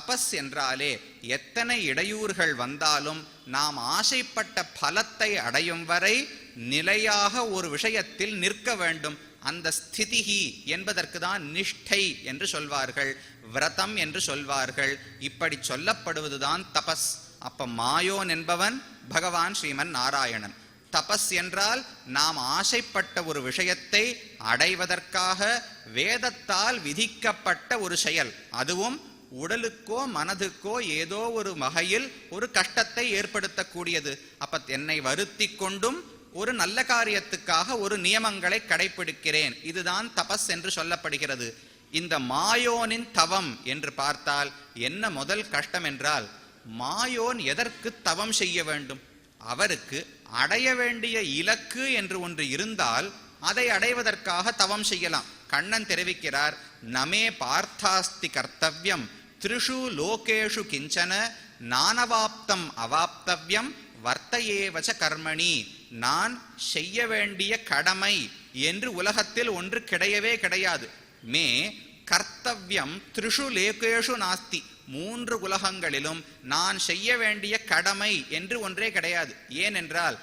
தபஸ் என்றாலே எத்தனை இடையூறுகள் வந்தாலும் நாம் ஆசைப்பட்ட பலத்தை அடையும் வரை நிலையாக ஒரு விஷயத்தில் நிற்க வேண்டும். அந்த ஸ்திதிஹி என்பதற்கு தான் நிஷ்டை என்று சொல்வார்கள், விரதம் என்று சொல்வார்கள். இப்படி சொல்லப்படுவதுதான் தபஸ். அப்ப மாயோன் என்பவன் பகவான் ஸ்ரீமன் நாராயணன். தபஸ் என்றால் நாம் ஆசைப்பட்ட ஒரு விஷயத்தை அடைவதற்காக வேதத்தால் விதிக்கப்பட்ட ஒரு செயல். அதுவும் உடலுக்கோ மனதுக்கோ ஏதோ ஒரு வகையில் ஒரு கஷ்டத்தை ஏற்படுத்தக்கூடியது. அப்ப என்னை வருத்தி கொண்டும் ஒரு நல்ல காரியத்துக்காக ஒரு நியமங்களை கடைபிடிக்கிறேன். இதுதான் தபஸ் என்று சொல்லப்படுகிறது. இந்த மாயோனின் தவம் என்று பார்த்தால் என்ன முதல் கஷ்டம் என்றால், மாயோன் எதற்கு தவம் செய்ய வேண்டும்? அவருக்கு அடைய வேண்டிய இலக்கு என்று ஒன்று இருந்தால் அதை அடைவதற்காக தவம் செய்யலாம். கண்ணன் தெரிவிக்கிறார், நமே பார்த்தாஸ்தி கர்த்தவ்யம் த்ரிஷு லோகேஷு கிஞ்சன நானவாப்தம் அவாப்தவ்யம் வர்த்தையேவச கர்மணி. நான் செய்ய வேண்டிய கடமை என்று உலகத்தில் ஒன்று கிடையவே கிடையாது. மே கர்த்தவ்யம் த்ரிஷு லோகேஷு நாஸ்தி. மூன்று உலகங்களிலும் நான் செய்ய வேண்டிய கடமை என்று ஒன்றே கிடையாது. ஏனென்றால்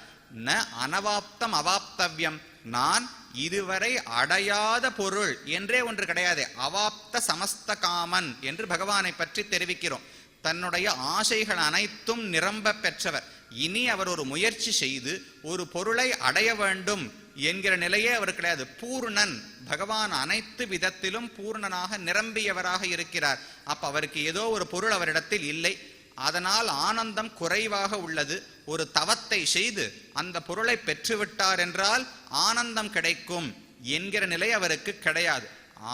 ந அனவாப்தம் அவாப்தவ்யம், நான் இதுவரை அடையாத பொருள் என்றே ஒன்று கிடையாது. அவாப்த சமஸ்த காமன் என்று பகவானை பற்றி தெரிவிக்கிறோம். தன்னுடைய ஆசைகள் அனைத்தும் நிரம்ப பெற்றவர். இனி அவர் ஒரு முயற்சி செய்து ஒரு பொருளை அடைய வேண்டும் என்கிற நிலையே அவர் கிடையாது. பூர்ணன். பகவான் அனைத்து விதத்திலும் பூர்ணனாக நிரம்பியவராக இருக்கிறார். அப்ப அவருக்கு ஏதோ ஒரு பொருள் அவரிடத்தில் இல்லை, அதனால் ஆனந்தம் குறைவாக உள்ளது. ஒரு தவத்தை செய்து அந்த பொருளை பெற்றுவிட்டார் என்றால் ஆனந்தம் கிடைக்கும் என்கிற நிலை அவருக்கு கிடையாது.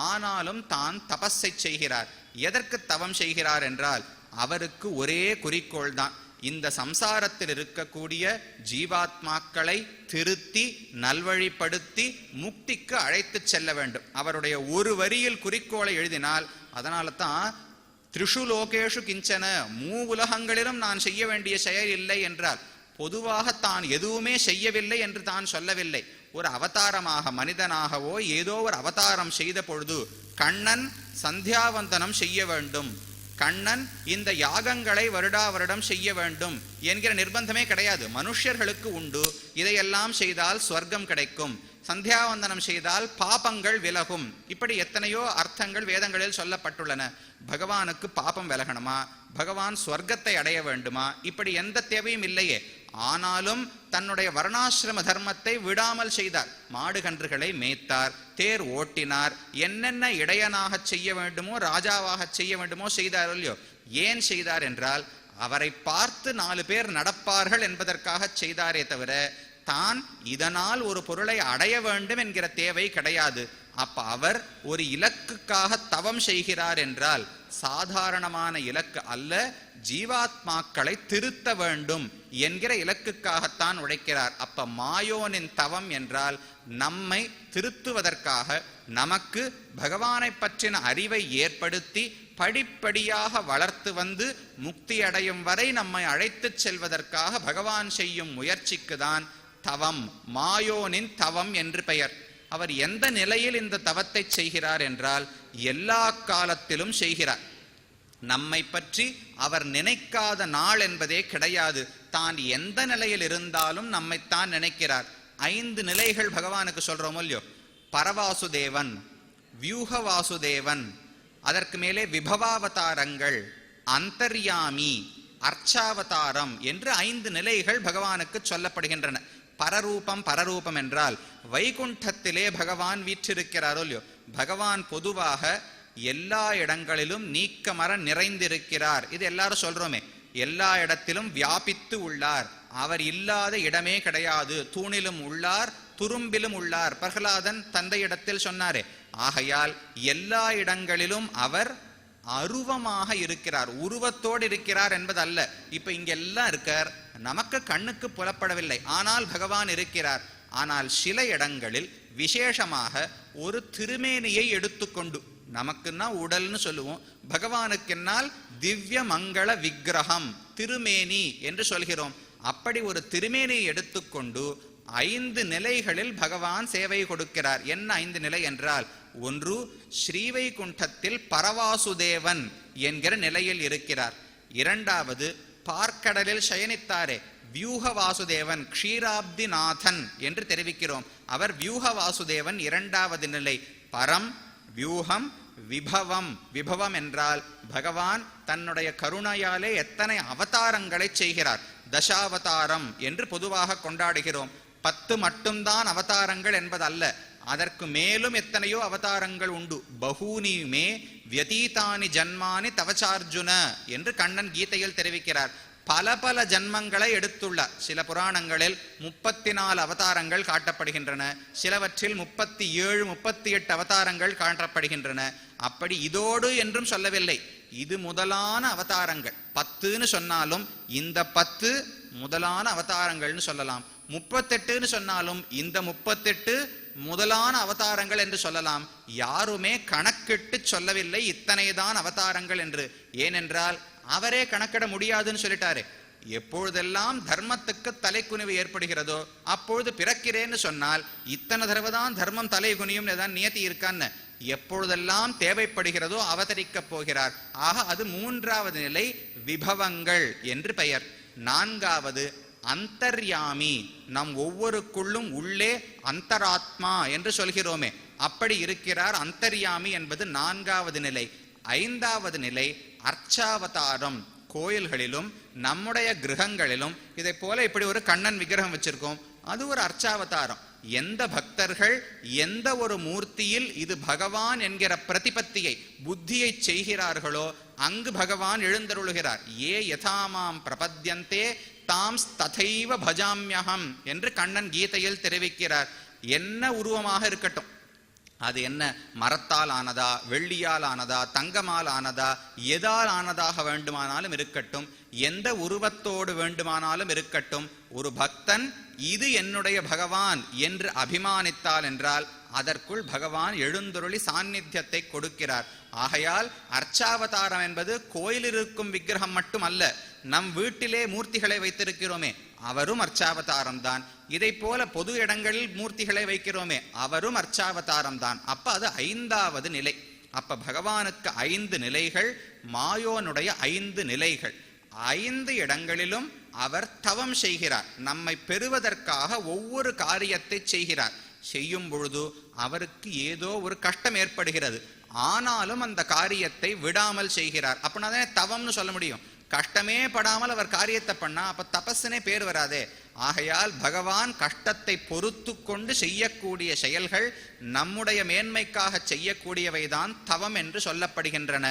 ஆனாலும் தான் தபஸை செய்கிறார். எதற்கு தவம் செய்கிறார் என்றால் அவருக்கு ஒரே குறிக்கோள் தான், இந்த சம்சாரத்தில் இருக்கக்கூடிய ஜீவாத்மாக்களை திருத்தி நல்வழிப்படுத்தி முக்திக்கு அழைத்து செல்ல வேண்டும். அவருடைய ஒரு வரியில் குறிக்கோளை எழுதினால், அதனால தான் த்ரிஷு லோகேஷு கிஞ்சன, உலகங்களிலும் நான் செய்ய வேண்டிய செயல் இல்லை என்றால் பொதுவாக தான் எதுவுமே செய்யவில்லை என்று தான் சொல்லவில்லை. ஒரு அவதாரமாக மனிதனாகவோ ஏதோ ஒரு அவதாரம் செய்த பொழுது கண்ணன் சந்தியாவந்தனம் செய்ய வேண்டும், கண்ணன் இந்த யாகங்களை வருடா வருடம் செய்ய வேண்டும் என்கிற நிர்பந்தமே கிடையாது. மனுஷர்களுக்கு உண்டு. இதையெல்லாம் செய்தால் ஸ்வர்க்கம் கிடைக்கும், சந்தியாவந்தனம் செய்தால் பாபங்கள் விலகும். இப்படி எத்தனையோ அர்த்தங்கள் வேதங்களில் சொல்லப்பட்டுள்ளன. பகவானுக்கு பாபம் விலகணுமா, பகவான் ஸ்வர்க்கத்தை அடைய வேண்டுமா, இப்படி எந்த தேவையும் இல்லையே. ஆனாலும் தன்னுடைய வர்ணாசிரம தர்மத்தை விடாமல் செய்தார். மாடு கன்றுகளை மேய்த்தார், தேர் ஓட்டினார், என்னென்ன இடையனாக செய்ய வேண்டுமோ ராஜாவாக செய்ய வேண்டுமோ செய்தார் இல்லையோ. ஏன் செய்தார் என்றால் அவரை பார்த்து 4 பேர் நடப்பார்கள் என்பதற்காக செய்தாரே தவிர தான் இதனால் ஒரு பொருளை அடைய வேண்டும் என்கிற தேவை கிடையாது. அப்ப அவர் ஒரு இலக்குக்காக தவம் செய்கிறார் என்றால் சாதாரணமான இலக்கு அல்ல, ஜீவாத்மாக்களை திருத்த வேண்டும் என்கிற இலக்குக்காகத்தான் உழைக்கிறார். அப்ப மாயோனின் தவம் என்றால் நம்மை திருத்துவதற்காக, நமக்கு பகவானை பற்றின அறிவை ஏற்படுத்தி படிப்படியாக வளர்த்து வந்து முக்தி அடையும் வரை நம்மை அழைத்து செல்வதற்காக பகவான் செய்யும் முயற்சிக்கு தான் தவம், மாயோனின் தவம் என்று பெயர். அவர் எந்த நிலையில் இந்த தவத்தை செய்கிறார் என்றால் எல்லா காலத்திலும் செய்கிறார். நம்மை பற்றி அவர் நினைக்காத நாள் என்பதே கிடையாது. தான் எந்த நிலையில் இருந்தாலும் நம்மைத்தான் நினைக்கிறார். 5 நிலைகள் பகவானுக்கு சொல்றோம் இல்லையோ. பரவாசுதேவன், வியூகவாசுதேவன், அதற்கு மேலே விபவாவதாரங்கள், அந்தர்யாமி, அர்ச்சாவதாரம் என்று 5 நிலைகள் பகவானுக்கு சொல்லப்படுகின்றன. பரரூபம், பரரூபம் என்றால் வைகுண்டத்திலே பகவான் வீற்றிருக்கிறாரோ இல்லையோ. பகவான் பொதுவாக எல்லா இடங்களிலும் நீக்கமர நிறைந்திருக்கிறார். இது எல்லாரும் சொல்றோமே. எல்லா இடத்திலும் வியாபித்து உள்ளார். அவர் இல்லாத இடமே கிடையாது. தூணிலும் உள்ளார், துரும்பிலும் உள்ளார். பிரகலாதன் தந்தையிடத்தில் சொன்னாரே. ஆகையால் எல்லா இடங்களிலும் அவர் அருவமாக இருக்கிறார், உருவத்தோடு இருக்கிறார் என்பது அல்ல. இப்ப இங்கெல்லாம் இருக்கார், நமக்கு கண்ணுக்கு புலப்படவில்லை, ஆனால் பகவான் இருக்கிறார். ஆனால் சில இடங்களில் விசேஷமாக ஒரு திருமேனியை எடுத்துக்கொண்டு, நமக்குன்னா உடல்னு சொல்லுவோம், பகவானுக்குன்னால் திவ்ய மங்கள விக்கிரகம் திருமேனி என்று சொல்கிறோம். அப்படி ஒரு திருமேனியை எடுத்துக்கொண்டு 5 நிலைகளில் பகவான் சேவை கொடுக்கிறார். என்ன 5 நிலை என்றால், ஒன்று ஸ்ரீவைகுண்டத்தில் பரவாசுதேவன் என்கிற நிலையில் இருக்கிறார். இரண்டாவது பார்க்கடலில் சயனித்தாரே வியூக வாசுதேவன், க்ஷீராப்திநாதன் என்று தெரிவிக்கிறோம். அவர் வியூக வாசுதேவன் இரண்டாவது நிலை. பரம், வியூகம், விபவம். விபவம் என்றால் பகவான் தன்னுடைய கருணையாலே எத்தனை அவதாரங்களை செய்கிறார். தசாவதாரம் என்று பொதுவாக கொண்டாடுகிறோம். 10 மட்டும்தான் அவதாரங்கள் என்பதல்ல, அதற்கு மேலும் எத்தனையோ அவதாரங்கள் உண்டு. பகூனி மே வியதீதானி ஜன்மானி தவச்சார்ஜுன என்று கண்ணன் கீதையில் தெரிவிக்கிறார். பல பல ஜன்மங்களை எடுத்துள்ளார். சில புராணங்களில் 34 அவதாரங்கள் காட்டப்படுகின்றன, சிலவற்றில் 37, 38 அவதாரங்கள் காட்டப்படுகின்றன. அப்படி இதோடு என்றும் சொல்லவில்லை, இது முதலான அவதாரங்கள். 10ன்னு சொன்னாலும் இந்த 10 முதலான அவதாரங்கள்னு சொல்லலாம். 38ன்னு சொன்னாலும் இந்த 38 முதலான அவதாரங்கள் என்று சொல்லலாம். யாருமே கணக்கிட்டு சொல்லவில்லை இத்தனைதான் அவதாரங்கள் என்று. ஏனென்றால் அவரே கணக்கிட முடியாதுன்னு சொல்லிட்டாரு. எப்பொழுதெல்லாம் தர்மத்துக்கு தலைக்குனிவு ஏற்படுகிறதோ அப்பொழுது பிறக்கிறேன்னு சொன்னால் இத்தனை தடவைதான் தர்மம் தலை குனியும் ஏதான் நியதி இருக்கான்னு. எப்பொழுதெல்லாம் தேவைப்படுகிறதோ அவதரிக்கப் போகிறார். ஆக அது 3வது நிலை, விபவங்கள் என்று பெயர். 4வது அந்தர்யாமி, நம் ஒவ்வொருக்குள்ளும் உள்ளே அந்தராத்மா என்று சொல்கிறோமே, அப்படி இருக்கிறார். அந்தர்யாமி என்பது 4வது நிலை. 5வது நிலை அர்ச்சாவதாரம். கோயில்களிலும் நம்முடைய கிரகங்களிலும் இதை போல இப்படி ஒரு கண்ணன் விக்கிரகம் வச்சிருக்கோம், அது ஒரு அர்ச்சாவதாரம். எந்த பக்தர்கள் எந்த ஒரு மூர்த்தியில் இது பகவான் என்கிற பிரதிபத்தியை புத்தியை செய்கிறார்களோ அங்கு பகவான் எழுந்தருளுகிறார். ஏ யதாமாம் பிரபத்யந்தே தாம் ததைவ பஜாம்யஹம் என்று கண்ணன் கீதையில் தெரிவிக்கிறார். என்ன உருவமாக இருக்கட்டும், அது என்ன மரத்தால் ஆனதா, வெள்ளியால் ஆனதா, தங்கமால் ஆனதா, எதால் ஆனதாக வேண்டுமானாலும் இருக்கட்டும், எந்த உருவத்தோடு வேண்டுமானாலும் இருக்கட்டும், ஒரு பக்தன் இது என்னுடைய பகவான் என்று அபிமானித்தால் என்றால் அதற்குள் பகவான் எழுந்தருளி சாநித்தியத்தை கொடுக்கிறார். ஆகையால் அர்ச்சாவதாரம் என்பது கோயிலில் இருக்கும் விக்கிரகம் மட்டும் அல்ல, நம் வீட்டிலே மூர்த்திகளை வைத்திருக்கிறோமே அவரும் அர்ச்சாவதாரம் தான். இதை போல பொது இடங்களில் மூர்த்திகளை வைக்கிறோமே அவரும் அர்ச்சாவதாரம் தான். அப்ப அது 5வது நிலை. அப்ப பகவானுக்கு 5 நிலைகள், மாயோனுடைய 5 நிலைகள். 5 இடங்களிலும் அவர் தவம் செய்கிறார். நம்மை பெறுவதற்காக ஒவ்வொரு காரியத்தை செய்கிறார். செய்யும் பொழுது அவருக்கு ஏதோ ஒரு கஷ்டம் ஏற்படுகிறது, ஆனாலும் அந்த காரியத்தை விடாமல் செய்கிறார். அப்படின்னா தவம்னு சொல்ல முடியும். கஷ்டமே படாமல் அவர் காரியத்தை பண்ணா அப்ப தபஸ்னே பேர் வராதே. ஆகையால் பகவான் கஷ்டத்தை பொறுத்து கொண்டு செய்யக்கூடிய செயல்கள் நம்முடைய மேன்மைக்காக செய்யக்கூடியவைதான் தவம் என்று சொல்லப்படுகின்றன.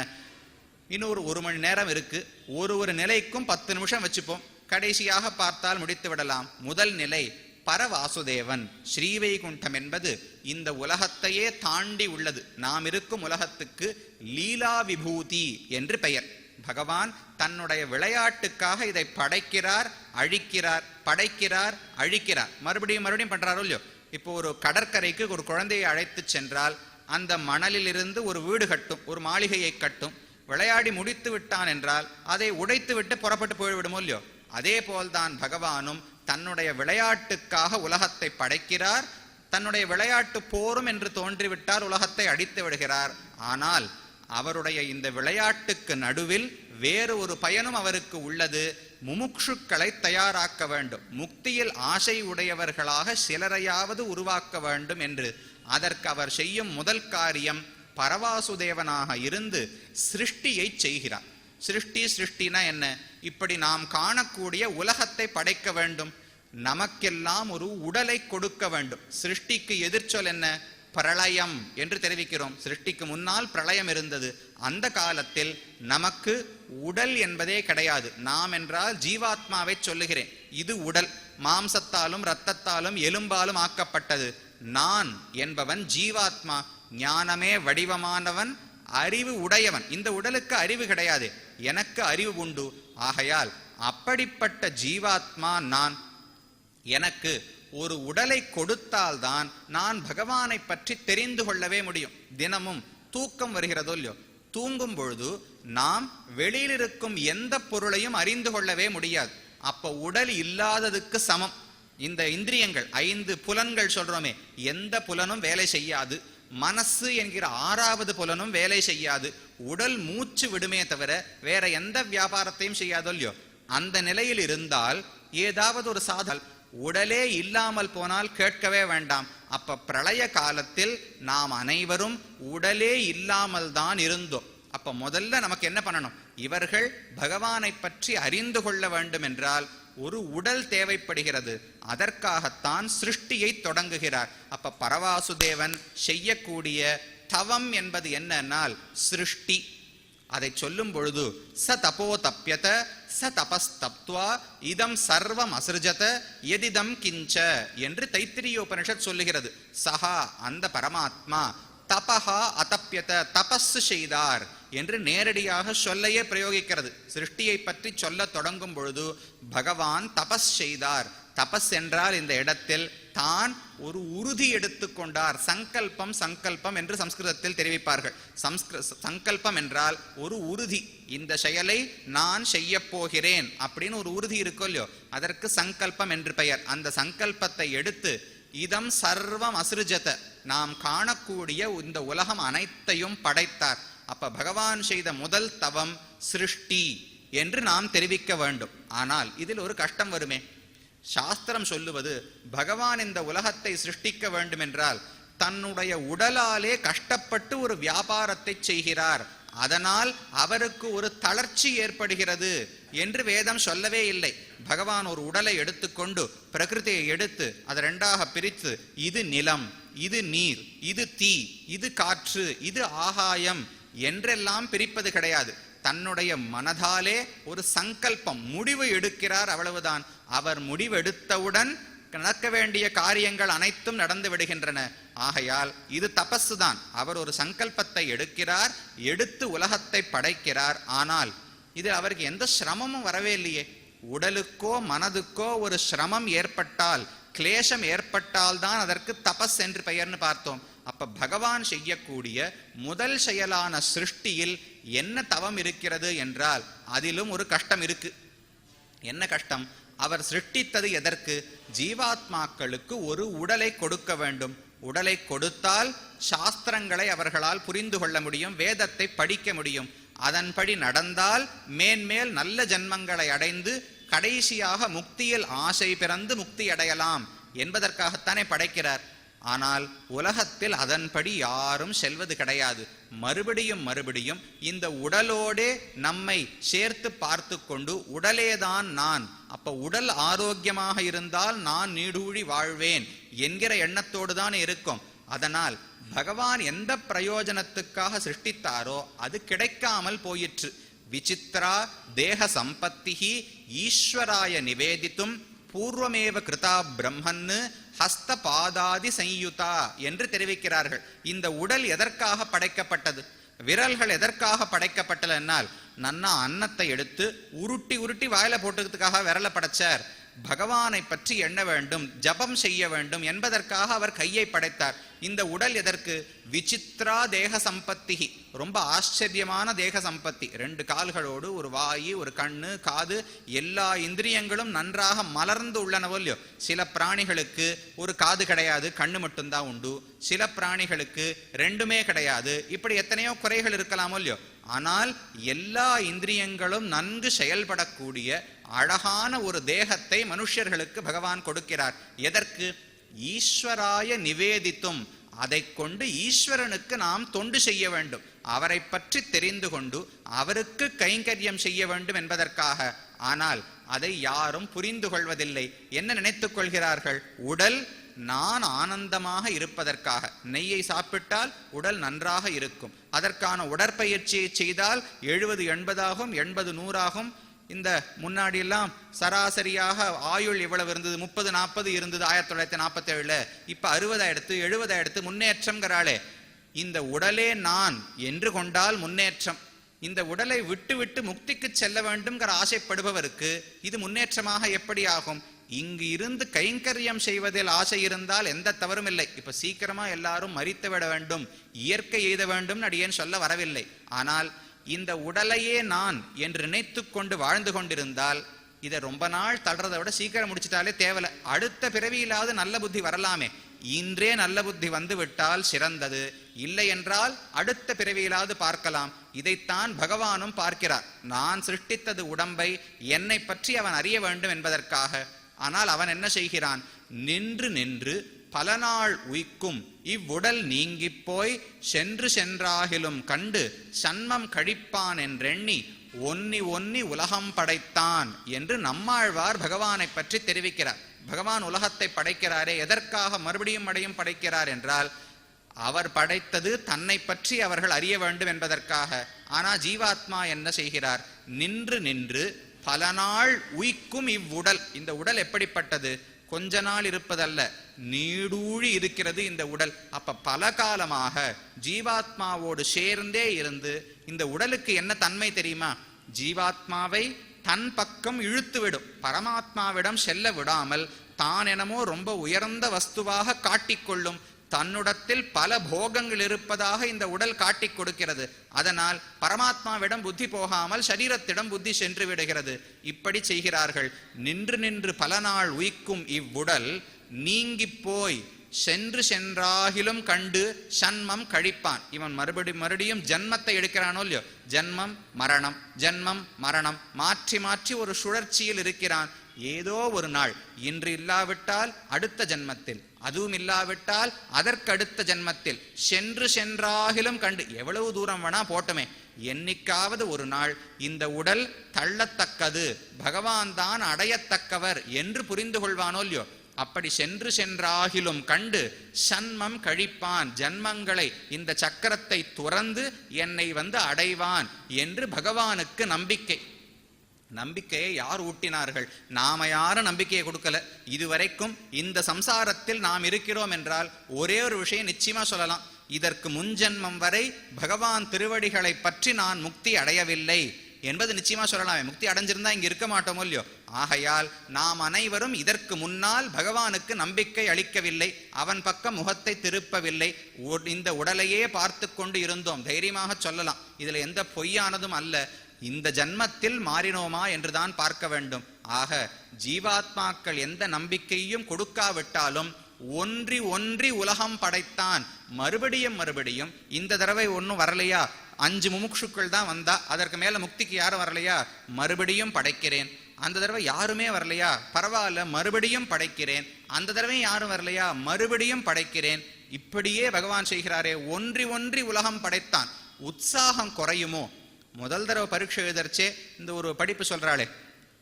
இன்னொரு 1 மணி நேரம் இருக்கு. ஒரு நிலைக்கும் 10 நிமிஷம் வச்சுப்போம், கடைசியாக பார்த்தால் முடித்து விடலாம். முதல் நிலை பரவாசுதேவன். ஸ்ரீவைகுண்டம் என்பது இந்த உலகத்தையே தாண்டி உள்ளது. நாம் இருக்கும் உலகத்துக்கு லீலா விபூதி என்று பெயர். பகவான் தன்னுடைய விளையாட்டுக்காக இதை படைக்கிறார், அழிக்கிறார், படைக்கிறார், அழிக்கிறார், மறுபடியும் பண்றாரோ இல்லையோ. இப்போ ஒரு கடற்கரைக்கு ஒரு குழந்தையை அழைத்து சென்றால் அந்த மணலிலிருந்து ஒரு வீடு கட்டும், ஒரு மாளிகையை கட்டும். விளையாடி முடித்து விட்டான் என்றால் அதை உடைத்து விட்டு புறப்பட்டு போய்விடுமோ இல்லையோ. அதே போல்தான் பகவானும் தன்னுடைய விளையாட்டுக்காக உலகத்தை படைக்கிறார். தன்னுடைய விளையாட்டு போரும் என்று தோன்றிவிட்டால் உலகத்தை அடித்து விடுகிறார். ஆனால் அவருடைய இந்த விளையாட்டுக்கு நடுவில் வேறு ஒரு பயனும் அவருக்கு உள்ளது. முமுக்ஷுக்களை தயாராக்க வேண்டும், முக்தியில் ஆசை உடையவர்களாக சிலரையாவது உருவாக்க வேண்டும் என்று. அதற்கு அவர் செய்யும் முதல் காரியம் பரவாசுதேவனாக இருந்து சிருஷ்டியை செய்கிறார். சிருஷ்டினா என்ன? இப்படி நாம் காணக்கூடிய உலகத்தை படைக்க வேண்டும், நமக்கெல்லாம் ஒரு உடலை கொடுக்க வேண்டும். சிருஷ்டிக்கு எதிர்ச்சொல் என்ன? பிரளயம் என்று தெரிவிக்கிறோம். சிருஷ்டிக்கு முன்னால் பிரளயம் இருந்தது. அந்த காலத்தில் நமக்கு உடல் என்பதே கிடையாது. நாம் என்றால் ஜீவாத்மாவை சொல்லுகிறேன். இது உடல், மாம்சத்தாலும் இரத்தத்தாலும் எலும்பாலும் ஆக்கப்பட்டது. நான் என்பவன் ஜீவாத்மா, ஞானமே வடிவமானவன், அறிவு உடையவன். இந்த உடலுக்கு அறிவு கிடையாது, எனக்கு அறிவு உண்டு. ஆகையால் அப்படிப்பட்ட ஜீவாத்மா நான். எனக்கு ஒரு உடலை கொடுத்தால்தான் நான் பகவானை பற்றி தெரிந்து கொள்ளவே முடியும். தினமும் தூக்கம் வருகிறதோ இல்லையோ, தூங்கும் பொழுது நாம் வெளியில் இருக்கும் எந்த பொருளையும் அறிந்து கொள்ளவே முடியாது. அப்ப உடல் இல்லாததுக்கு சமம். இந்த இந்திரியங்கள் 5 புலன்கள் சொல்றோமே, எந்த புலனும் வேலை செய்யாது. மனசு என்கிற 6வது புலனும் வேலை செய்யாது. உடல் மூச்சு விடுமே தவிர வேற எந்த வியாபாரத்தையும் செய்யாதோ இல்லையோ. அந்த நிலையில் இருந்தால் ஏதாவது ஒரு சாதல் உடலே இல்லாமல் போனால் கேட்கவே வேண்டாம். அப்ப பிரளய காலத்தில் நாம் அனைவரும் உடலே இல்லாமல் தான் இருந்தோம். அப்ப முதல்ல நமக்கு என்ன பண்ணணும்? இவர்கள் பகவானை பற்றி அறிந்து கொள்ள வேண்டும் என்றால் ஒரு உடல் தேவைப்படுகிறது. அதற்காகத்தான் சிருஷ்டியை தொடங்குகிறார். அப்ப பரவாசுதேவன் செய்யக்கூடிய தவம் என்பது என்னன்னால் சிருஷ்டி. அதை சொல்லும் பொழுது ச தபோ தப்யத ச தபஸ்தப்த்வா இதம் சர்வம் அசிருஜத எதிதம் கிஞ்ச என்று தைத்திரியோபனிஷத் சொல்லுகிறது. சஹா அந்த பரமாத்மா தபஹா அதப்யத தபஸ் செய்தார் என்று நேரடியாக சொல்லையே பிரயோகிக்கிறது. சிருஷ்டியை பற்றி சொல்ல தொடங்கும் பொழுது பகவான் தபஸ் செய்தார். தபஸ் என்றால் இந்த இடத்தில் தான் ஒரு உறுதி எடுத்துக்கொண்டார். சங்கல்பம் சங்கல்பம் என்று சம்ஸ்கிருதத்தில் தெரிவிப்பார்கள். சங்கல்பம் என்றால் ஒரு உறுதி. இந்த செயலை நான் செய்ய போகிறேன் அப்படின்னு ஒரு உறுதி இருக்கோ இல்லையோ, அதற்கு சங்கல்பம் என்று பெயர். அந்த சங்கல்பத்தை எடுத்து இதம் சர்வம் அசிருஜத, நாம் காணக்கூடிய இந்த உலகம் அனைத்தையும் படைத்தார். அப்ப பகவான் செய்த முதல் தவம் சிருஷ்டி என்று நாம் தெரிவிக்க வேண்டும். ஆனால் இதில் ஒரு கஷ்டம் வருமே. சாஸ்திரம் சொல்லுவது பகவான் இந்த உலகத்தை சிருஷ்டிக்க வேண்டும் என்றால் தன்னுடைய உடலாலே கஷ்டப்பட்டு ஒரு வியாபாரத்தை செய்கிறார், அதனால் அவருக்கு ஒரு தளர்ச்சி ஏற்படுகிறது என்று வேதம் சொல்லவே இல்லை. பகவான் ஒரு உடலை எடுத்துக்கொண்டு பிரகிருதியை எடுத்து அதை 2ஆக பிரித்து இது நிலம், இது நீர், இது தீ, இது காற்று, இது ஆகாயம் என்றெல்லாம் பிரிப்பது கிடையாது. தன்னுடைய மனதாலே ஒரு சங்கல்பம், முடிவு எடுக்கிறார், அவ்வளவுதான். அவர் முடிவெடுத்தவுடன் நடக்க வேண்டிய காரியங்கள் அனைத்தும் நடந்து விடுகின்றன. ஆகையால் இது தபசு தான். அவர் ஒரு சங்கல்பத்தை எடுக்கிறார், எடுத்து உலகத்தை படைக்கிறார். ஆனால் இது அவருக்கு எந்த சிரமமும் வரவே இல்லையே. உடலுக்கோ மனதுக்கோ ஒரு சிரமம் ஏற்பட்டால், கிளேசம் ஏற்பட்டால் தான் அதற்கு தபஸ் என்று பெயர்னு பார்த்தோம். அப்ப பகவான் செய்யக்கூடிய முதல் செயலான சிருஷ்டியில் என்ன தவம் இருக்கிறது என்றால் அதிலும் ஒரு கஷ்டம் இருக்கு. என்ன கஷ்டம்? அவர் சிருஷ்டித்தது எதற்கு? ஜீவாத்மாக்களுக்கு ஒரு உடலை கொடுக்க வேண்டும். உடலை கொடுத்தால் சாஸ்திரங்களை அவர்களால் புரிந்து கொள்ள முடியும், வேதத்தை படிக்க முடியும். அதன்படி நடந்தால் மேன்மேல் நல்ல ஜன்மங்களை அடைந்து கடைசியாக முக்தியில் ஆசை பிறந்து முக்தி அடையலாம் என்பதற்காகத்தானே படைக்கிறார். ஆனால் உலகத்தில் அதன்படி யாரும் செல்வது கிடையாது. மறுபடியும் மறுபடியும் இந்த உடலோடே நம்மை சேர்த்து பார்த்து கொண்டு உடலேதான் நான், அப்ப உடல் ஆரோக்கியமாக இருந்தால் நான் நீடூழி வாழ்வேன் என்கிற எண்ணத்தோடு தான் இருக்கும். அதனால் பகவான் எந்த பிரயோஜனத்துக்காக சிருஷ்டித்தாரோ அது கிடைக்காமல் போயிற்று. விசித்ரா தேக சம்பத்திஹி ஈஸ்வராய நிவேதித்தும் பூர்வமேவ கிருதா பிரம்மன்னு ஹஸ்த பாதாதி சயுதா என்று தெரிவிக்கிறார்கள். இந்த உடல் எதற்காக படைக்கப்பட்டது? விரல்கள் எதற்காக படைக்கப்பட்டது என்னால், நன்னா அன்னத்தை எடுத்து உருட்டி உருட்டி வாயில போட்டுக்கிறதுக்காக விரலை படைச்சார். பகவானை பற்றி எண்ண வேண்டும், ஜபம் செய்ய வேண்டும் என்பதற்காக அவர் கையை படைத்தார். இந்த உடல் எதற்கு? விசித்ரா தேக சம்பத்தி, ரொம்ப ஆச்சரியமான தேக சம்பத்தி. 2 கால்களோடு ஒரு வாயு, ஒரு கண்ணு, காது, எல்லா இந்திரியங்களும் நன்றாக மலர்ந்து உள்ளனவோ இல்லையோ. சில பிராணிகளுக்கு ஒரு காது கிடையாது, கண்ணு மட்டும்தான் உண்டு. சில பிராணிகளுக்கு 2மே கிடையாது. இப்படி எத்தனையோ குறைகள் இருக்கலாமோ இல்லையோ. ஆனால் எல்லா இந்திரியங்களும் நன்கு செயல்படக்கூடிய அழகான ஒரு தேகத்தை மனுஷர்களுக்கு பகவான் கொடுக்கிறார். எதற்கு? ஈஸ்வராய நிவேதித்தும், அதை கொண்டு ஈஸ்வரனுக்கு நாம் தொண்டு செய்ய வேண்டும், அவரை பற்றி தெரிந்து கொண்டு அவருக்கு கைங்கரியம் செய்ய வேண்டும் என்பதற்காக. ஆனால் அதை யாரும் புரிந்து கொள்வதில்லை. என்ன நினைத்துக் கொள்கிறார்கள்? உடல் நான் ஆனந்தமாக இருப்பதற்காக. நெய்யை சாப்பிட்டால் உடல் நன்றாக இருக்கும், அதற்கான உடற்பயிற்சியை செய்தால் 70 80 ஆகும், 80 100 ஆகும். இந்த முன்னாடி எல்லாம் சராசரியாக ஆயுள் எவ்வளவு இருந்தது? 30 40 இருந்தது 1947. இப்ப 60 ஆயிடுத்து, 70 ஆயிடுத்து. முன்னேற்றம்ங்கிறாளே. இந்த உடலே நான் என்று கொண்டால் முன்னேற்றம். இந்த உடலை விட்டு விட்டு முக்திக்கு செல்ல வேண்டும்ங்கிற ஆசைப்படுபவருக்கு இது முன்னேற்றமாக எப்படி ஆகும்? இங்கு இருந்து கைங்கரியம் செய்வதில் ஆசை இருந்தால் எந்த தவறும் இல்லை. இப்ப சீக்கிரமா எல்லாரும் மரித்து விட வேண்டும், இயற்கை எய்த வேண்டும் அடியேன் சொல்ல வரவில்லை. ஆனால் இந்த உடலையே நான் என்று நினைத்து கொண்டு வாழ்ந்து கொண்டிருந்தால் இதை ரொம்ப நாள் தள்ளுறதை விட சீக்கிரம் முடிச்சிட்டாலே தேவலை, அடுத்த பிறவியிலாவது நல்ல புத்தி வரலாமே, இன்றே நல்ல புத்தி வந்து விட்டால் சிறந்தது, இல்லை என்றால் அடுத்த பிறவியிலாவது பார்க்கலாம். இதைத்தான் பகவானும் பார்க்கிறார். நான் சிருஷ்டித்தது உடம்பை, என்னை பற்றி அவன் அறிய வேண்டும் என்பதற்காக. ஆனால் அவன் என்ன செய்கிறான்? நின்று நின்று பல நாள் உய்க்கும் இவ்வுடல் நீங்கிப் போய் சென்று சென்றாகிலும் கண்டு சன்மம் கழிப்பான் என்றெண்ணி ஒன்னி ஒன்னி உலகம் படைத்தான் என்று நம்மாழ்வார் பகவானை பற்றி தெரிவிக்கிறார். பகவான் உலகத்தை படைக்கிறாரே, எதற்காக மறுபடியும் படைக்கிறார் என்றால், அவர் படைத்தது தன்னை பற்றி அவர்கள் அறிய வேண்டும் என்பதற்காக. ஆனா ஜீவாத்மா என்ன செய்கிறார்? நின்று நின்று பல நாள் உய்க்கும் இவ்வுடல். இந்த உடல் எப்படிப்பட்டது? கொஞ்ச நாள் இருப்பதல்ல, நீடூழி இருக்கிறது இந்த உடல். அப்ப பல காலமாக ஜீவாத்மாவோடு சேர்ந்தே இருந்து இந்த உடலுக்கு என்ன தன்மை தெரியுமா? ஜீவாத்மாவை தன் பக்கம் இழுத்துவிடும், பரமாத்மாவிடம் செல்ல விடாமல் தான் என்னமோ ரொம்ப உயர்ந்த வஸ்துவாக காட்டிக்கொள்ளும். தன்னுடத்தில் பல போகங்கள் இருப்பதாக இந்த உடல் காட்டிக் கொடுக்கிறது. அதனால் பரமாத்மாவிடம் புத்தி போகாமல் சரீரத்திடம் புத்தி சென்று விடுகிறது. இப்படி செய்கிறார்கள். நின்று நின்று பல நாள் உய்க்கும் இவ்வுடல் நீங்கி போய் சென்று சென்றாகிலும் கண்டு சன்மம் கழிப்பான். இவன் மறுபடியும் ஜன்மத்தை எடுக்கிறானோ இல்லையோ, ஜன்மம் மரணம் ஜன்மம் மரணம் மாற்றி மாற்றி ஒரு சுழற்சியில் இருக்கிறான். ஏதோ ஒரு நாள், இன்று இல்லாவிட்டால் அடுத்த ஜன்மத்தில், அதுவும் இல்லாவிட்டால் அதற்கடுத்த ஜன்மத்தில் சென்று சென்றாகிலும் கண்டு, எவ்வளவு தூரம் வேணா போட்டுமே, என்னைக்காவது ஒரு நாள் இந்த உடல் தள்ளத்தக்கது, பகவான் தான் அடையத்தக்கவர் என்று புரிந்து கொள்வானோ இல்லையோ, அப்படி சென்று சென்றாகிலும் கண்டு சன்மம் கழிப்பான், ஜன்மங்களை இந்த சக்கரத்தை துறந்து என்னை வந்து அடைவான் என்று பகவானுக்கு நம்பிக்கை. நம்பிக்கையை யார் ஊட்டினார்கள்? நாம யாரும் நம்பிக்கையை கொடுக்கல. இதுவரைக்கும் இந்த சம்சாரத்தில் நாம் இருக்கிறோம் என்றால் ஒரே ஒரு விஷயம் நிச்சயமா சொல்லலாம், இதற்கு முன்ஜென்மம் வரை பகவான் திருவடிகளை பற்றி நான் முக்தி அடையவில்லை என்பது நிச்சயமா சொல்லலாமே. முக்தி அடைஞ்சிருந்தா இங்க இருக்க மாட்டோமோ இல்லையோ. ஆகையால் நாம் அனைவரும் இதற்கு முன்னால் பகவானுக்கு நம்பிக்கை அளிக்கவில்லை, அவன் பக்கம் முகத்தை திருப்பவில்லை, இந்த உடலையே பார்த்து கொண்டு இருந்தோம். தைரியமாக சொல்லலாம், இதுல எந்த பொய்யானதும் அல்ல. இந்த ஜன்மத்தில் மாறினோமா என்றுதான் பார்க்க வேண்டும். ஆக ஜீவாத்மாக்கள் எந்த நம்பிக்கையும் கொடுக்காவிட்டாலும் ஒன்றி ஒன்றி உலகம் படைத்தான். மறுபடியும் இந்த தடவை ஒன்னும் வரலையா, 5 முமுட்சுக்கள் தான் வந்தா, அதற்கு மேல முக்திக்கு யாரும் வரலையா, மறுபடியும் படைக்கிறேன். அந்த தடவை யாருமே வரலையா, பரவாயில்ல மறுபடியும் படைக்கிறேன். அந்த தடவை யாரும் வரலையா, மறுபடியும் படைக்கிறேன். இப்படியே பகவான் செய்கிறாரே, ஒன்றி ஒன்றி உலகம் படைத்தான். உற்சாகம் குறையுமோ? முதல் தடவை பரீட்சை எழுதர்ச்சே, இந்த ஒரு படிப்பு சொல்றாளே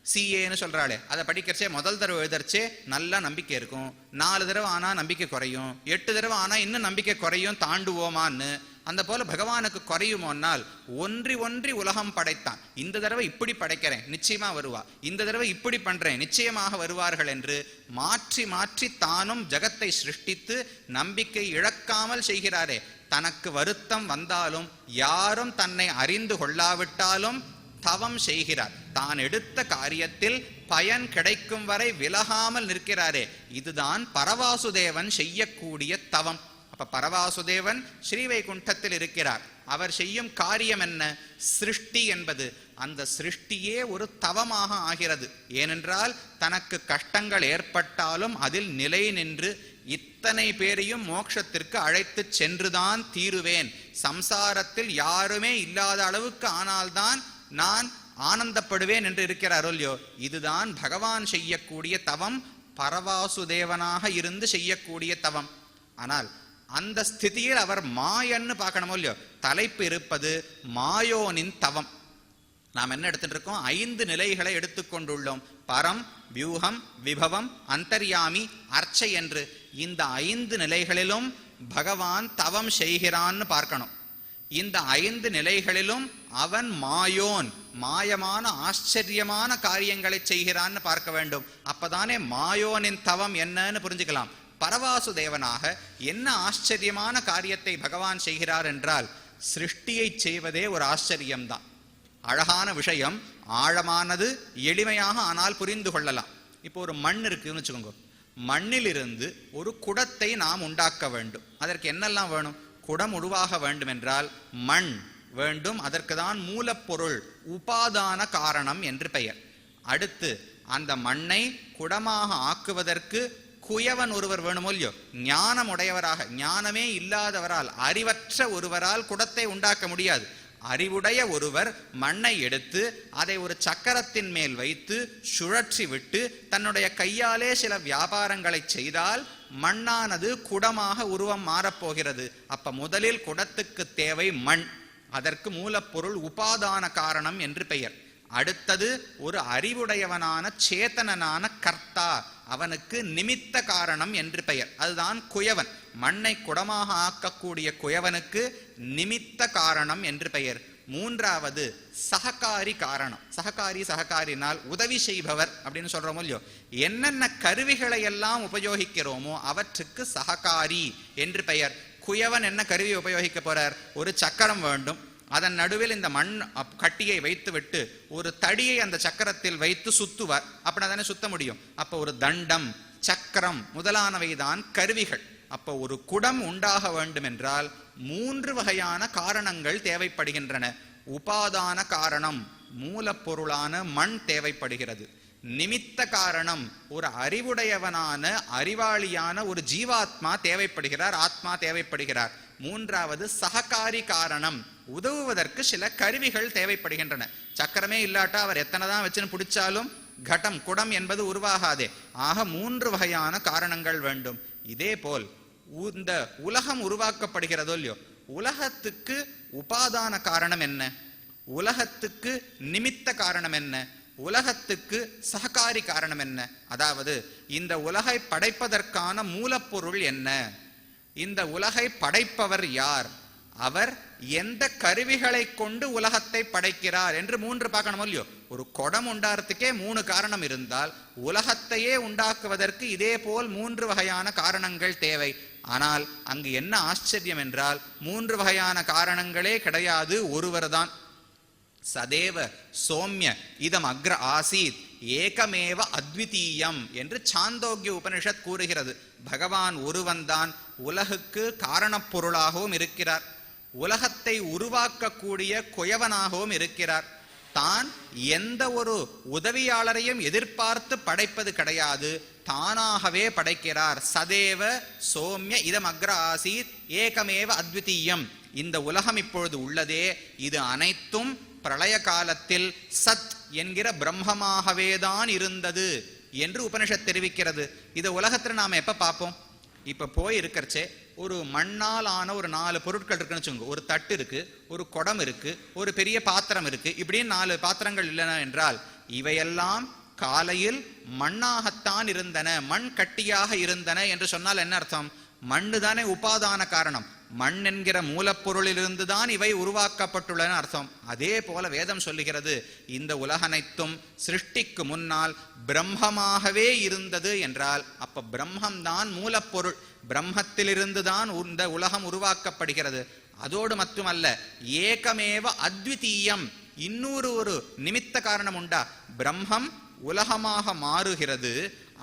சிஏன்னு சொல்றாளே, அதை படிக்கிறச்சே முதல் தடவை எழுதர்ச்சே நல்லா நம்பிக்கை இருக்கும். 4 தடவை ஆனா நம்பிக்கை குறையும், 8 தடவை ஆனா இன்னும் நம்பிக்கை குறையும், தாண்டுவோமான்னு. அந்த போல பகவானுக்கு குறையுமோனால் ஒன்றி ஒன்றி உலகம் படைத்தான். இந்த தடவை இப்படி படைக்கிறேன், நிச்சயமா வருவா, இந்த தடவை இப்படி பண்றேன், நிச்சயமாக வருவார்கள் என்று மாற்றி மாற்றி தானும் ஜகத்தை சிருஷ்டித்து நம்பிக்கை இழக்காமல் செய்கிறாரே. தனக்கு வருத்தம் வந்தாலும் யாரும் தன்னை அறிந்து கொள்ளாவிட்டாலும் தவம் செய்கிறார். தான் எடுத்த காரியத்தில் பயன் கிடைக்கும் வரை விலகாமல் நிற்கிறாரே, இதுதான் பரவாசுதேவன் செய்யக்கூடிய தவம். அப்ப பரவாசுதேவன் ஸ்ரீவைகுண்டத்தில் இருக்கிறார். அவர் செய்யும் காரியம் என்ன? சிருஷ்டி என்பது. அந்த சிருஷ்டியே ஒரு தவமாக ஆகிறது. ஏனென்றால் தனக்கு கஷ்டங்கள் ஏற்பட்டாலும் அதில் நிலை நின்று இத்தனை பேரையும் மோட்சத்திற்கு அழைத்து சென்றுதான் தீருவேன், சம்சாரத்தில் யாருமே இல்லாத அளவுக்கு ஆனால்தான் நான் ஆனந்தப்படுவேன் என்று இருக்கிறார் இல்லையோ. இதுதான் பகவான் செய்யக்கூடிய தவம், பரவாசுதேவனாக இருந்து செய்யக்கூடிய தவம். ஆனால் அந்த ஸ்திதியில் அவர் மாயன்னு பார்க்கணுமோ இல்லையோ. தலைப்பு இருப்பது மாயோனின் தவம். நாம் என்ன எடுத்துட்டு இருக்கோம்? 5 நிலைகளை எடுத்துக்கொண்டுள்ளோம். பரம், வியூகம், விபவம், அந்தர்யாமி, அர்ச்சை என்று. இந்த 5 நிலைகளிலும் பகவான் தவம் செய்கிறான்னு பார்க்கணும். இந்த 5 நிலைகளிலும் அவன் மாயோன், மாயமான ஆச்சரியமான காரியங்களை செய்கிறான்னு பார்க்க வேண்டும். அப்பதானே மாயோனின் தவம் என்னன்னு புரிஞ்சுக்கலாம். பரவாசுதேவனாக என்ன ஆச்சரியமான காரியத்தை பகவான் செய்கிறார் என்றால், சிருஷ்டியை செய்வதே ஒரு ஆச்சரியம்தான். அழகான விஷயம், ஆழமானது, எளிமையாக ஆனால் புரிந்து கொள்ளலாம். இப்போ ஒரு மண் இருக்குன்னு வச்சுக்கோங்க. மண்ணிலிருந்து ஒரு குடத்தை நாம் உண்டாக்க வேண்டும். அதற்கு என்னெல்லாம் வேணும்? குடம் உருவாக வேண்டும் என்றால் மண் வேண்டும். அதற்கு தான் மூலப்பொருள், உபாதான காரணம் என்று பெயர். அடுத்து அந்த மண்ணை குடமாக ஆக்குவதற்கு குயவன் ஒருவர் வேணுமோ இல்லையோ, ஞானம் உடையவராக, ஞானமே இல்லாதவரால், அறிவற்ற ஒருவரால் குடத்தை உண்டாக்க முடியாது. அறிவுடைய ஒருவர் மண்ணை எடுத்து அதை ஒரு சக்கரத்தின் மேல் வைத்து சுழற்றி விட்டு தன்னுடைய கையாலே சில வியாபாரங்களை செய்தால் மண்ணானது குடமாக உருவம் மாறப்போகிறது. அப்ப முதலில் குடத்துக்கு தேவை மண், அதற்கு மூலப்பொருள் உபாதான காரணம் என்று பெயர். அடுத்தது ஒரு அறிவுடையவனான சேத்தனனான கர்த்தா, அவனுக்கு நிமித்த காரணம் என்று பெயர். அதுதான் குயவன். மண்ணை குடமாக ஆக்கக்கூடிய குயவனுக்கு நிமித்த காரணம் என்று பெயர். மூன்றாவது சககாரி காரணம். சககாரினால் உதவி செய்பவர் அப்படின்னு சொல்றோமோ இல்லையோ, என்னென்ன கருவிகளை எல்லாம் உபயோகிக்கிறோமோ அவற்றுக்கு சககாரி என்று பெயர். குயவன் என்ன கருவி உபயோகிக்க போறார்? ஒரு சக்கரம் வேண்டும், அதன் நடுவில் இந்த மண் கட்டியை வைத்து விட்டு ஒரு தடியை அந்த சக்கரத்தில் வைத்து சுத்துவார். அப்படின்னா சுத்த முடியும். அப்ப ஒரு தண்டம், சக்கரம் முதலானவைதான் கருவிகள். அப்ப ஒரு குடம் உண்டாக வேண்டும் என்றால் 3 வகையான காரணங்கள் தேவைப்படுகின்றன. உபாதான காரணம், மூலப்பொருளான மண் தேவைப்படுகிறது. நிமித்த காரணம், ஒரு அறிவுடையவனான அறிவாளியான ஒரு ஜீவாத்மா தேவைப்படுகிறார், ஆத்மா தேவைப்படுகிறார். மூன்றாவது சககாரி காரணம், உதவுவதற்கு சில கருவிகள் தேவைப்படுகின்றன. சக்கரமே இல்லாட்டா அவர் எத்தனை தான் வச்சுன்னு பிடிச்சாலும் கடம், குடம் என்பது உருவாகாதே. ஆக 3 வகையான காரணங்கள் வேண்டும். இதே போல் இந்த உலகம் உருவாக்கப்படுகிறதோ இல்லையோ, உலகத்துக்கு உபாதான காரணம் என்ன? உலகத்துக்கு நிமித்த காரணம் என்ன? உலகத்துக்கு சககாரி காரணம் என்ன? அதாவது இந்த உலகை படைப்பதற்கான மூலப்பொருள் என்ன? இந்த உலகை படைப்பவர் யார்? அவர் எந்த கருவிகளை கொண்டு உலகத்தை படைக்கிறார் என்று 3 பார்க்கணும் இல்லையோ. ஒரு குடம் உண்டாகிறதுக்கே 3 காரணம் இருந்தால் உலகத்தையே உண்டாக்குவதற்கு இதே போல் 3 வகையான காரணங்கள் தேவை. ஆனால் அங்கு என்ன ஆச்சரியம் என்றால் 3 வகையான காரணங்களே கிடையாது, ஒருவர்தான். சதேவ சோம்ய இதம் அக்ர ஆசீத் ஏகமேவ அத்விதீயம் என்று சாந்தோக்கிய உபனிஷத் கூறுகிறது. பகவான் ஒருவன்தான் உலகுக்கு காரணப்பொருளாகவும் இருக்கிறார், உலகத்தை உருவாக்கக்கூடிய குயவனாகவும் இருக்கிறார். தான் எந்த ஒரு உதவியாளரையும் எதிர்பார்த்து படைப்பது கிடையாது, தானாகவே படைக்கிறார். சதேவ சோம்ய இதம் அக்ர ஆசீத் ஏகமேவ அத்விதீயம். இந்த உலகம் இப்பொழுது உள்ளதே, இது அனைத்தும் பிரளய காலத்தில் சத் என்கிற பிரம்மமாகவேதான் இருந்தது என்று உபனிஷத் தெரிவிக்கிறது. இதை உலகத்துல நாம எப்ப பார்ப்போம்? இப்ப போய் இருக்கிறச்சே ஒரு மண்ணால் ஆன ஒரு 4 பொருட்கள் இருக்குன்னு வச்சுக்கோங்க. ஒரு தட்டு இருக்கு, ஒரு குடம் இருக்கு, ஒரு பெரிய பாத்திரம் இருக்கு. இப்படின்னு 4 பாத்திரங்கள் இல்லைனா என்றால் இவையெல்லாம் காலையில் மண்ணாகத்தான் இருந்தன, மண் கட்டியாக இருந்தன என்று சொன்னால் என்ன அர்த்தம்? மண்ணு தானே உபாதான காரணம். மண் என்கிற மூலப்பொருளிலிருந்து தான் இவை உருவாக்கப்பட்டுள்ளன அர்த்தம். அதே போல வேதம் சொல்லுகிறது, இந்த உலகனைத்தும் சிருஷ்டிக்கு முன்னால் பிரம்மமாகவே இருந்தது என்றால் அப்ப பிரம்மம்தான் மூலப்பொருள். பிரம்மத்திலிருந்து தான் இந்த உலகம் உருவாக்கப்படுகிறது. அதோடு மட்டுமல்ல, ஏகமேவ அத்விதீயம், இன்னொரு ஒரு நிமித்த காரணம் உண்டா? பிரம்மம் உலகமாக மாறுகிறது,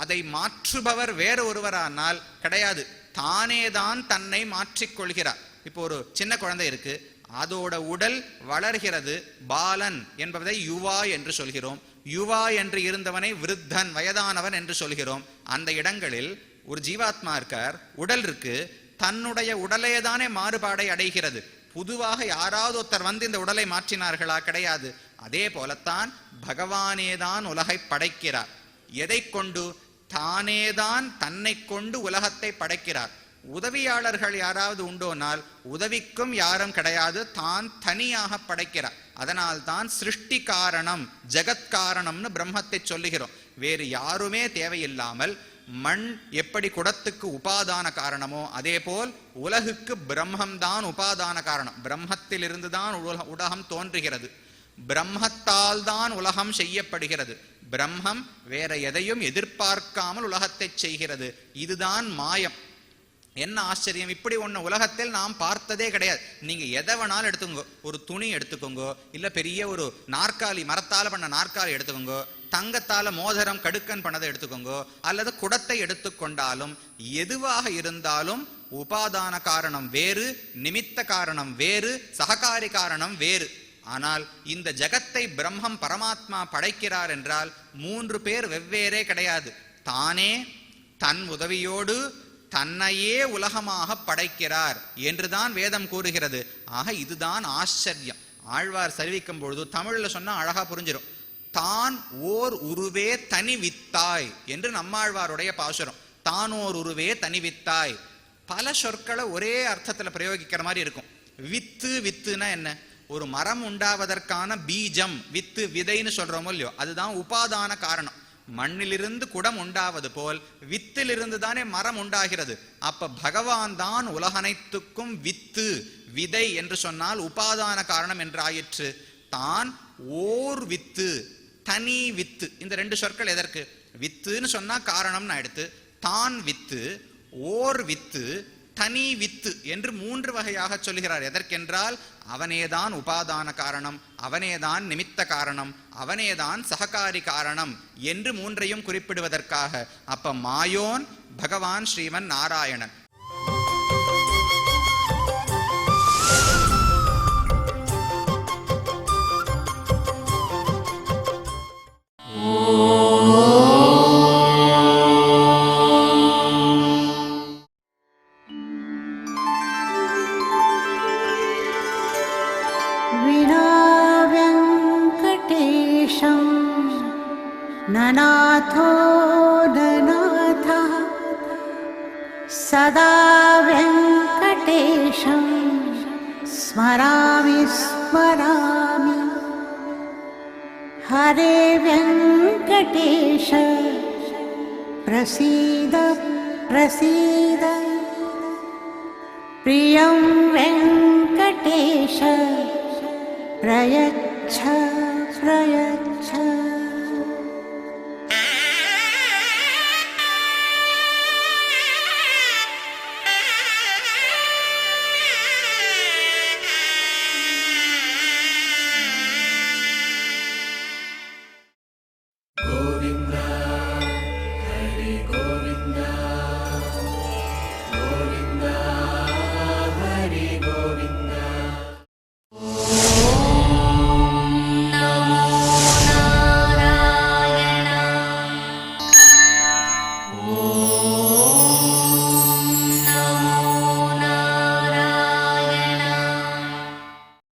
அதை மாற்றுபவர் வேற ஒருவரானால் கிடையாது, தானேதான் தன்னை மாற்றிக்கொள்கிறார். இப்போ ஒரு சின்ன குழந்தை இருக்கு, அதோட உடல் வளர்கிறது, பாலன் என்பதை யுவா என்று சொல்கிறோம். யுவா என்று இருந்தவனை விருத்தன் வயதானவன் என்று சொல்கிறோம். அந்த இடங்களில் ஒரு ஜீவாத்மா இருக்கார், உடல் இருக்கு, தன்னுடைய உடலேதானே மாறுபாடை அடைகிறது. பொதுவாக யாராவது ஒருத்தர் வந்து இந்த உடலை மாற்றினார்களா? கிடையாது. அதே போலத்தான் பகவானேதான் உலகை படைக்கிறார். எதை கொண்டு? தானேதான் தன்னை கொண்டு உலகத்தை படைக்கிறார். உதவியாளர்கள் யாராவது உண்டோனால் உதவிக்கும் யாரும் கிடையாது, தான் தனியாக படைக்கிறார். அதனால் தான் சிருஷ்டி காரணம், ஜெகத்காரணம்னு பிரம்மத்தை சொல்லுகிறோம். வேறு யாருமே தேவையில்லாமல் மண் எப்படி குடத்துக்கு உபாதான காரணமோ அதே போல் உலகுக்கு பிரம்மம்தான் உபாதான காரணம். பிரம்மத்திலிருந்து தான் உலகம் தோன்றுகிறது, பிரம்மத்தால் தான் உலகம் செய்யப்படுகிறது. பிரம்மம் வேற எதையும் எதிர்பார்க்காமல் உலகத்தை செய்கிறது. இதுதான் மாயம். என்ன ஆச்சரியம்! இப்படி ஒண்ணு உலகத்தில் நாம் பார்த்ததே கிடையாது. நீங்க எதை வேணாலும் எடுத்துக்கோங்க, ஒரு துணி எடுத்துக்கோங்க, இல்ல பெரிய ஒரு நாற்காலி, மரத்தால பண்ண நாற்காலி எடுத்துக்கோங்க, தங்கத்தால மோதிரம் கடுக்கன் பண்ணதை எடுத்துக்கோங்க, அல்லது குடத்தை எடுத்துக்கொண்டாலும் எதுவாக இருந்தாலும் உபாதான காரணம் வேறு, நிமித்த காரணம் வேறு, சககாரி காரணம் வேறு. ஆனால் இந்த ஜகத்தை பிரம்மம் பரமாத்மா படைக்கிறார் என்றால் 3 பேர் வெவ்வேறே கிடையாது. தானே தன் உதவியோடு தன்னையே உலகமாக படைக்கிறார் என்றுதான் வேதம் கூறுகிறது. ஆக இதுதான் ஆச்சரியம். ஆழ்வார் சரிவிக்கும் பொழுது தமிழ்ல சொன்னா அழகா புரிஞ்சிடும். தான் ஓர் உருவே தனி வித்தாய் என்று நம்மாழ்வாருடைய பாசுரம். தான் ஓர் உருவே தனி வித்தாய். பல சொற்களை ஒரே அர்த்தத்துல பிரயோகிக்கிற மாதிரி இருக்கும். வித்து, வித்துனா என்ன? ஒரு மரம் உண்டாவதற்கான பீஜம், வித்து விதைன்னு சொல்றோமோ இல்லையோ, அதுதான் உபாதான காரணம். மண்ணிலிருந்து குடம் உண்டாவது போல் வித்திலிருந்து தானே மரம் உண்டாகிறது. அப்ப பகவான் தான் உலகனைத்துக்கும் வித்து, விதை என்று சொன்னால் உபாதான காரணம் என்று ஆயிற்று. தான் ஓர் வித்து, தனி வித்து. இந்த 2 சொற்கள் எதற்கு? வித்துன்னு சொன்னா காரணம்னு எடுத்து, தான் வித்து, ஓர் வித்து, தனி வித்து என்று 3 வகையாக சொல்கிறார். எதற்கென்றால் அவனேதான் உபாதான காரணம், அவனேதான் நிமித்த காரணம், அவனேதான் சககாரி காரணம் என்று 3ஐயும் குறிப்பிடுவதற்காக. அப்ப மாயோன் பகவான் ஸ்ரீமன் நாராயணன். ननाथो ननाथः सदा वेङ्कटेशं स्मरामि स्मरामि. हरे वेङ्कटेश प्रसीद प्रसीद. प्रियं वेङ्कटेश प्रयच्छ प्रयच्छ.